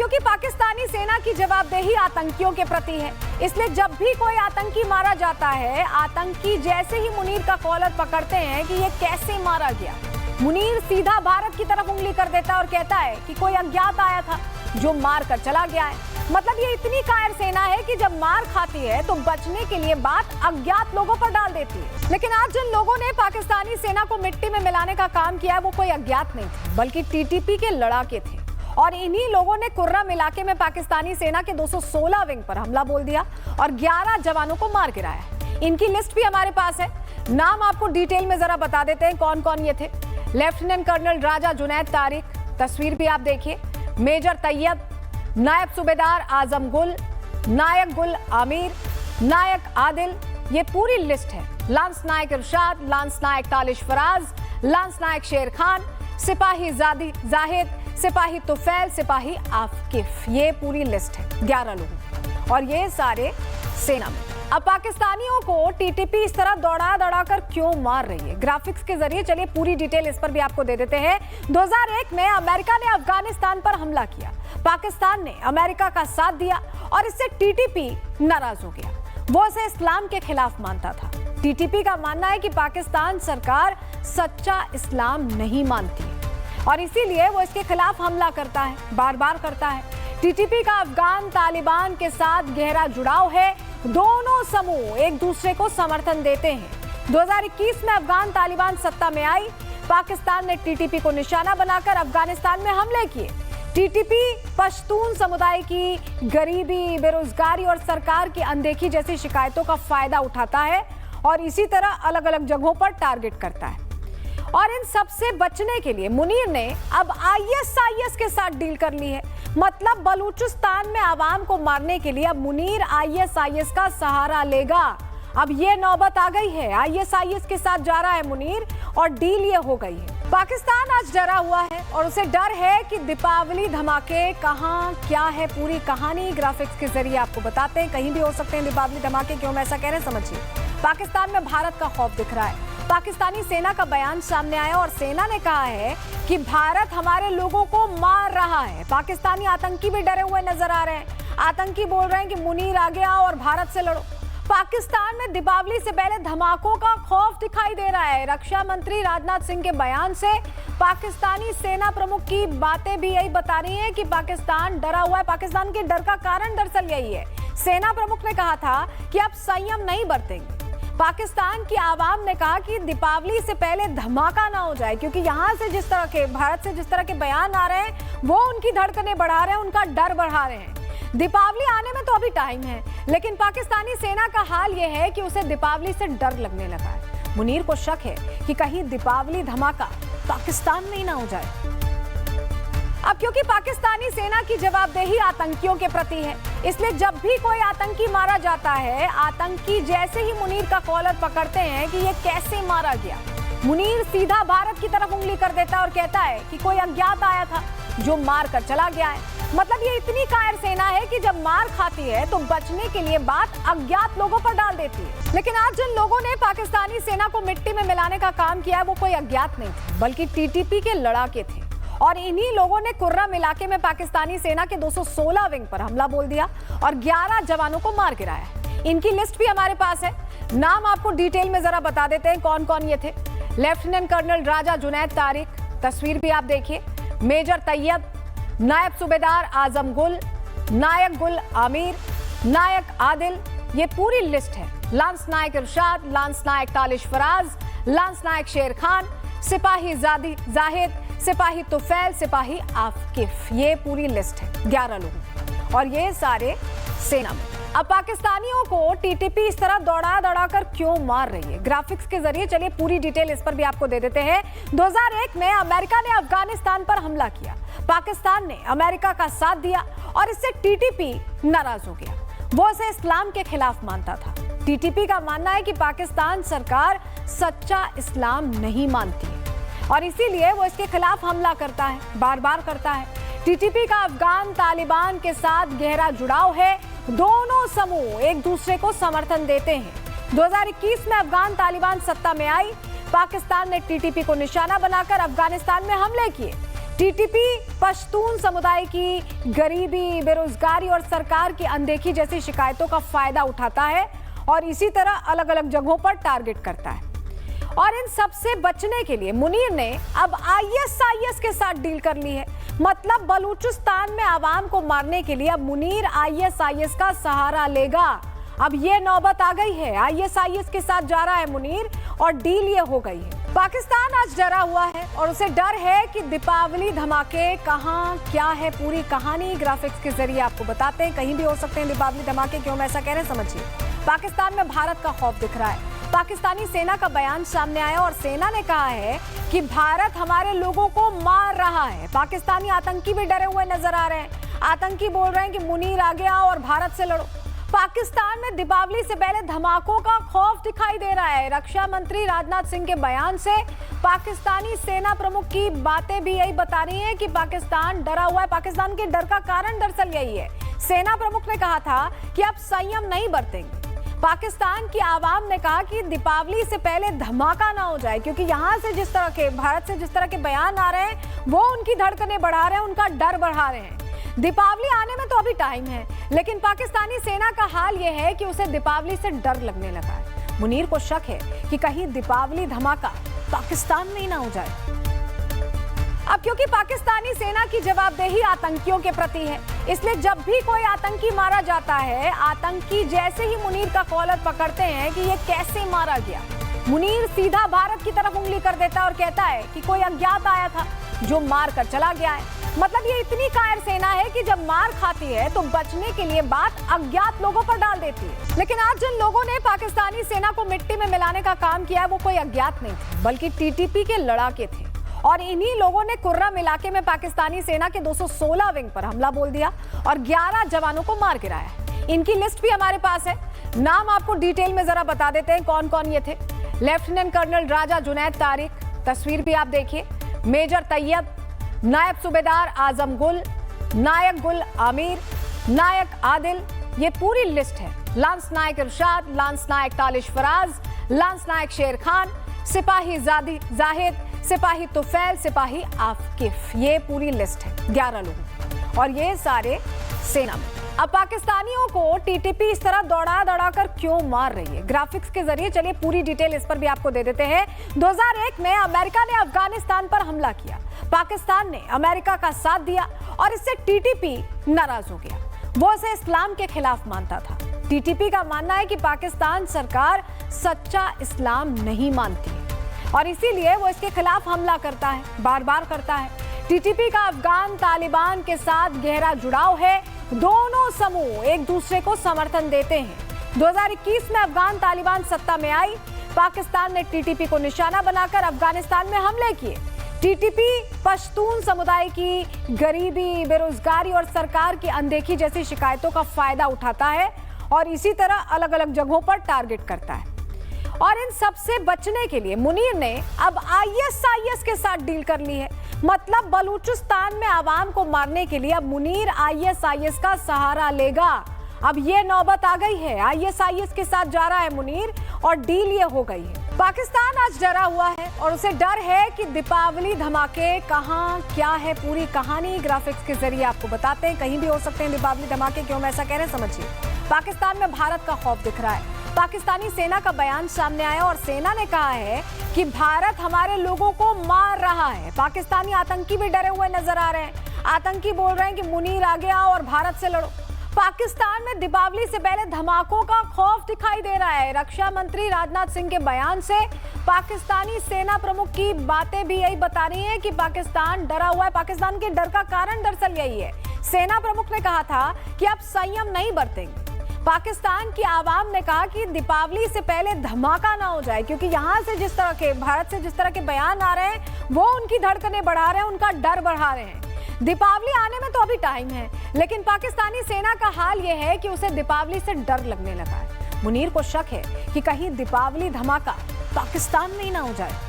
क्योंकि पाकिस्तानी सेना की जवाबदेही आतंकियों के प्रति है, इसलिए जब भी कोई आतंकी मारा जाता है, आतंकी जैसे ही मुनीर का कॉलर पकड़ते हैं कि ये कैसे मारा गया, मुनीर सीधा भारत की तरफ उंगली कर देता है और कहता है कि कोई अज्ञात आया था जो मार कर चला गया है। मतलब ये इतनी कायर सेना है कि जब मार खाती है तो बचने के लिए बात अज्ञात लोगों पर डाल देती है। लेकिन आज जिन लोगों ने पाकिस्तानी सेना को मिट्टी में मिलाने का काम किया है वो कोई अज्ञात नहीं थे, बल्कि टीटीपी के लड़ाके थे। और इन्हीं लोगों ने कुर्रम इलाके में पाकिस्तानी सेना के 216 विंग पर हमला बोल दिया और 11 जवानों को मार गिराया। इनकी लिस्ट भी हमारे पास है, नाम आपको डिटेल में जरा बता देते हैं कौन कौन ये थे। लेफ्टिनेंट कर्नल राजा जुनैद तारिक, तस्वीर भी आप देखिए, मेजर तैयब, नायब सूबेदार आजम गुल, नायक गुल आमिर, नायक आदिल, ये पूरी लिस्ट है। लांस नायक इरशाद, लांस नायक तालिश फराज, लांस नायक शेर खान, सिपाही जाहिद, सिपाही तुफैल, सिपाही आकिफ, ये पूरी लिस्ट है 11 लोगों और ये सारे सेना में। अब पाकिस्तानियों को टीटीपी इस तरह दौड़ा कर क्यों मार रही है, ग्राफिक्स के जरिए चलिए पूरी डिटेल इस पर भी आपको दे देते हैं। 2001 में अमेरिका ने अफगानिस्तान पर हमला किया, पाकिस्तान ने अमेरिका का साथ दिया और इससे टीटीपी नाराज हो गया। वो इसे इस्लाम के खिलाफ मानता था। टीटीपी का मानना है कि पाकिस्तान सरकार सच्चा इस्लाम नहीं मानती है और इसीलिए वो इसके खिलाफ हमला करता है, बार बार करता है। टीटीपी का अफगान तालिबान के साथ गहरा जुड़ाव है, दोनों समूह एक दूसरे को समर्थन देते हैं। 2021 में अफगान तालिबान सत्ता में आई, पाकिस्तान ने टीटीपी को निशाना बनाकर अफगानिस्तान में हमले किए। टीटीपी पश्तून समुदाय की गरीबी, बेरोजगारी और सरकार की अनदेखी जैसी शिकायतों का फायदा उठाता है और इसी तरह अलग अलग जगहों पर टारगेट करता है। और इन सब से बचने के लिए मुनीर ने अब आईएसआईएस के साथ डील कर ली है। मतलब बलूचिस्तान में आवाम को मारने के लिए अब मुनीर आईएसआईएस का सहारा लेगा। अब ये नौबत आ गई है, आईएसआईएस के साथ जा रहा है मुनीर और डील ये हो गई है। पाकिस्तान आज डरा हुआ है और उसे डर है कि दीपावली धमाके कहां क्या है, पूरी कहानी ग्राफिक्स के जरिए आपको बताते हैं। कहीं भी हो सकते हैं दीपावली धमाके, क्यों मैं ऐसा कह रहे हैं समझिए। पाकिस्तान में भारत का खौफ दिख रहा है। पाकिस्तानी सेना का बयान सामने आया और सेना ने कहा है कि भारत हमारे लोगों को मार रहा है। पाकिस्तानी आतंकी भी डरे हुए नजर आ रहे हैं। आतंकी बोल रहे हैं कि मुनीर आगे आओ और भारत से लड़ो। पाकिस्तान में दीपावली से पहले धमाकों का खौफ दिखाई दे रहा है। रक्षा मंत्री राजनाथ सिंह के बयान से पाकिस्तानी सेना प्रमुख की बातें भी यही बता रही हैं कि पाकिस्तान डरा हुआ है। पाकिस्तान के डर का कारण दरअसल यही है। सेना प्रमुख ने कहा था कि अब संयम नहीं बरतेंगे। पाकिस्तान की आवाम ने कहा कि दीपावली से पहले धमाका ना हो जाए, क्योंकि यहाँ से जिस तरह के, भारत से जिस तरह के बयान आ रहे हैं वो उनकी धड़कनें बढ़ा रहे हैं, उनका डर बढ़ा रहे हैं। दीपावली आने में तो अभी टाइम है, लेकिन पाकिस्तानी सेना का हाल ये है कि उसे दीपावली से डर लगने लगा है। मुनीर को शक है कि कहीं दीपावली धमाका पाकिस्तान में ही ना हो जाए। अब क्योंकि पाकिस्तानी सेना की जवाबदेही आतंकियों के प्रति है, इसलिए जब भी कोई आतंकी मारा जाता है, आतंकी जैसे ही मुनीर का कॉलर पकड़ते हैं कि ये कैसे मारा गया, मुनीर सीधा भारत की तरफ उंगली कर देता है और कहता है कि कोई अज्ञात आया था जो मार कर चला गया है। मतलब ये इतनी कायर सेना है कि जब मार खाती है तो बचने के लिए बात अज्ञात लोगों पर डाल देती है। लेकिन आज जिन लोगों ने पाकिस्तानी सेना को मिट्टी में मिलाने का काम किया है वो कोई अज्ञात नहीं थे, बल्कि टीटीपी के लड़ाके थे। और इन्हीं लोगों ने कुर्रम इलाके में पाकिस्तानी सेना के 216 विंग पर हमला बोल दिया और 11 जवानों को मार गिराया। इनकी लिस्ट भी हमारे पास है, नाम आपको डिटेल में जरा बता देते हैं कौन कौन ये थे। लेफ्टिनेंट कर्नल राजा जुनैद तारिक, तस्वीर भी आप देखिए, मेजर तैयब, नायब सूबेदार आजम गुल, नायक गुल आमिर, नायक आदिल, ये पूरी लिस्ट है। लांस नायक इरशाद, लांस नायक तालिश फराज, लांस नायक शेर खान, सिपाही जाहिद, सिपाही तुफैल, सिपाही आकिफ, ये पूरी लिस्ट है 11 लोगों और ये सारे सेना में। अब पाकिस्तानियों को टीटीपी इस तरह दौड़ा कर क्यों मार रही है, ग्राफिक्स के जरिए चलिए पूरी डिटेल इस पर भी आपको दे देते हैं। 2001 में अमेरिका ने अफगानिस्तान पर हमला किया, पाकिस्तान ने अमेरिका का साथ दिया और इससे टीटीपी नाराज हो गया। वो इसे इस्लाम के खिलाफ मानता था। टीटीपी का मानना है कि पाकिस्तान सरकार सच्चा इस्लाम नहीं मानती है और इसीलिए वो इसके खिलाफ हमला करता है, बार बार करता है। टीटीपी का अफगान तालिबान के साथ गहरा जुड़ाव है, दोनों समूह एक दूसरे को समर्थन देते हैं। 2021 में अफगान तालिबान सत्ता में आई, पाकिस्तान ने टीटीपी को निशाना बनाकर अफगानिस्तान में हमले किए। टीटीपी पश्तून समुदाय की गरीबी, बेरोजगारी और सरकार की अनदेखी जैसी शिकायतों का फायदा उठाता है और इसी तरह अलग अलग जगहों पर टारगेट करता है। और इन सब से बचने के लिए मुनीर ने अब आईएसआईएस के साथ डील कर ली है। मतलब बलूचिस्तान में आवाम को मारने के लिए अब मुनीर आईएसआईएस का सहारा लेगा। अब ये नौबत आ गई है, आईएसआईएस के साथ जा रहा है मुनीर और डील ये हो गई है। पाकिस्तान आज डरा हुआ है और उसे डर है कि दीपावली धमाके कहां, क्या है पूरी कहानी ग्राफिक्स के जरिए आपको बताते हैं। कहीं भी हो सकते हैं दीपावली धमाके, क्यों मैं ऐसा कह रहे हैं समझिए। पाकिस्तान में भारत का खौफ दिख रहा है। पाकिस्तानी सेना का बयान सामने आया और सेना ने कहा है कि भारत हमारे लोगों को मार रहा है। पाकिस्तानी आतंकी भी डरे हुए नजर आ रहे हैं। आतंकी बोल रहे हैं कि मुनीर आ गया और भारत से लड़ो। पाकिस्तान में दीपावली से पहले धमाकों का खौफ दिखाई दे रहा है। रक्षा मंत्री राजनाथ सिंह के बयान से पाकिस्तानी सेना प्रमुख की बातें भी यही बता रही हैं कि पाकिस्तान डरा हुआ है। पाकिस्तान के डर का कारण दरअसल यही है। सेना प्रमुख ने कहा था कि अब संयम नहीं बरतेंगे। पाकिस्तान की आवाम ने कहा कि दीपावली से पहले धमाका ना हो जाए, क्योंकि यहाँ से जिस तरह के, भारत से जिस तरह के बयान आ रहे हैं वो उनकी धड़कनें बढ़ा रहे हैं, उनका डर बढ़ा रहे हैं। दीपावली आने में तो अभी टाइम है, लेकिन पाकिस्तानी सेना का हाल यह है कि उसे दीपावली से डर लगने लगा है। मुनीर को शक है कि कहीं दीपावली धमाका पाकिस्तान में ही ना हो जाए। अब क्योंकि पाकिस्तानी सेना की जवाबदेही आतंकियों के प्रति है, इसलिए जब भी कोई आतंकी मारा जाता है, आतंकी जैसे ही मुनीर का कॉलर पकड़ते हैं कि ये कैसे मारा गया, मुनीर सीधा भारत की तरफ उंगली कर देता है और कहता है कि कोई अज्ञात आया था जो मार कर चला गया है। मतलब ये इतनी कायर सेना है कि जब मार खाती है तो बचने के लिए बात अज्ञात लोगों पर डाल देती है। लेकिन आज जिन लोगों ने पाकिस्तानी सेना को मिट्टी में मिलाने का काम किया है वो कोई अज्ञात नहीं थे, बल्कि टीटीपी के लड़ाके थे। और इन्हीं लोगों ने कुर्रम इलाके में पाकिस्तानी सेना के 216 विंग पर हमला बोल दिया और 11 जवानों को मार गिराया। इनकी लिस्ट भी हमारे पास है, नाम आपको डिटेल में जरा बता देते हैं कौन कौन ये थे। लेफ्टिनेंट कर्नल राजा जुनैद तारिक, तस्वीर भी आप देखिए, मेजर तैयब, नायब सूबेदार आजम गुल, नायक गुल आमिर, नायक आदिल, ये पूरी लिस्ट है। लांस नायक इरशाद, लांस नायक तालिश फराज, लांस नायक शेर खान, सिपाही जाहिद, सिपाही तुफैल, सिपाही आफकिफ, ये पूरी लिस्ट है 11 लोगों। और ये सारे सेना में। अब पाकिस्तानियों को टीटीपी इस तरह दौड़ा कर क्यों मार रही है, ग्राफिक्स के जरिए चलिए पूरी डिटेल इस पर भी आपको दे देते हैं। 2001 में अमेरिका ने अफगानिस्तान पर हमला किया, पाकिस्तान ने अमेरिका का साथ दिया और इससे टीटीपी नाराज हो गया। वो इसे इस्लाम के खिलाफ मानता था। टीटीपी का मानना है कि पाकिस्तान सरकार सच्चा इस्लाम नहीं मानती है और इसीलिए वो इसके खिलाफ हमला करता है, बार बार करता है। टीटीपी का अफगान तालिबान के साथ गहरा जुड़ाव है, दोनों समूह एक दूसरे को समर्थन देते हैं। 2021 में अफगान तालिबान सत्ता में आई, पाकिस्तान ने टीटीपी को निशाना बनाकर अफगानिस्तान में हमले किए। टीटीपी पश्तून समुदाय की गरीबी, बेरोजगारी और सरकार की अनदेखी जैसी शिकायतों का फायदा उठाता है और इसी तरह अलग अलग जगहों पर टारगेट करता है। और इन सब से बचने के लिए मुनीर ने अब आईएसआईएस के साथ डील कर ली है। मतलब बलूचिस्तान में आवाम को मारने के लिए अब मुनीर आईएसआईएस का सहारा लेगा। अब ये नौबत आ गई है, आईएसआईएस के साथ जा रहा है मुनीर और डील ये हो गई है। पाकिस्तान आज डरा हुआ है और उसे डर है कि दीपावली धमाके कहां, क्या है पूरी कहानी ग्राफिक्स के जरिए आपको बताते हैं। कहीं भी हो सकते हैं दीपावली धमाके, क्यों मैं ऐसा कह रहे हैं समझिए। पाकिस्तान में भारत का खौफ दिख रहा है। पाकिस्तानी सेना का बयान सामने आया और सेना ने कहा है कि भारत हमारे लोगों को मार रहा है। पाकिस्तानी आतंकी भी डरे हुए नजर आ रहे हैं। आतंकी बोल रहे हैं कि मुनीर आ गया और भारत से लड़ो। पाकिस्तान में दीपावली से पहले धमाकों का खौफ दिखाई दे रहा है। रक्षा मंत्री राजनाथ सिंह के बयान से पाकिस्तानी सेना प्रमुख की बातें भी यही बता रही हैं कि पाकिस्तान डरा हुआ है। पाकिस्तान के डर का कारण दरअसल यही है। सेना प्रमुख ने कहा था कि अब संयम नहीं बरतेंगे। पाकिस्तान की आवाम ने कहा कि दीपावली से पहले धमाका ना हो जाए, क्योंकि यहाँ से जिस तरह के, भारत से जिस तरह के बयान आ रहे हैं वो उनकी धड़कनें बढ़ा रहे हैं, उनका डर बढ़ा रहे हैं। दीपावली आने में तो अभी टाइम है, लेकिन पाकिस्तानी सेना का हाल यह है कि उसे दीपावली से डर लगने लगा है। मुनीर को शक है कि कहीं दीपावली धमाका पाकिस्तान में ही ना हो जाए।